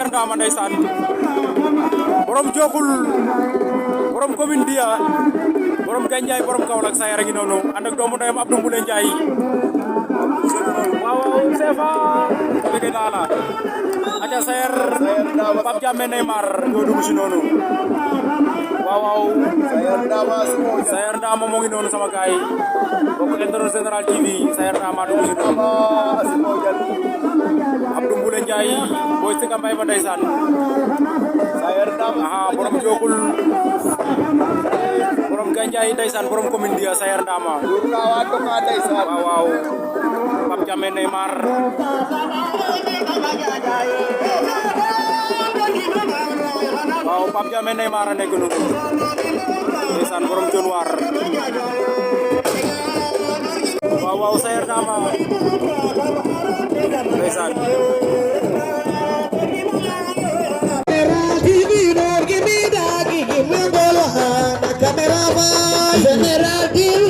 Ndama ndeysaan borom Jokul borom commune Dia borom Gandiaye borom Kaolack Sayer a ngi noonu ànd ak doomu ndeyam Abdou Mboulé Ndiaye waaw Sefa bëgg naa la aca Sayer Pape Diamé Neymar ñoo dugg si noonu waaw Sayer Ndama moo ngi noonu sama gaay bokk internet Général TV Sayer Ndama dugg si noonu Abdou Mboulé Ndiaye boy Sika Mbaye ba ndeysaan Sayer Ndama borom Jokul borom Gandiaye ndeysaan borom commune Dia Sayer Ndama waaw Pape Diamé Neymar waaw Pape Diamé Neymar a nekk noonu ndeysaan borom Dionewar waaw Sayer Ndama ndeysaan General TV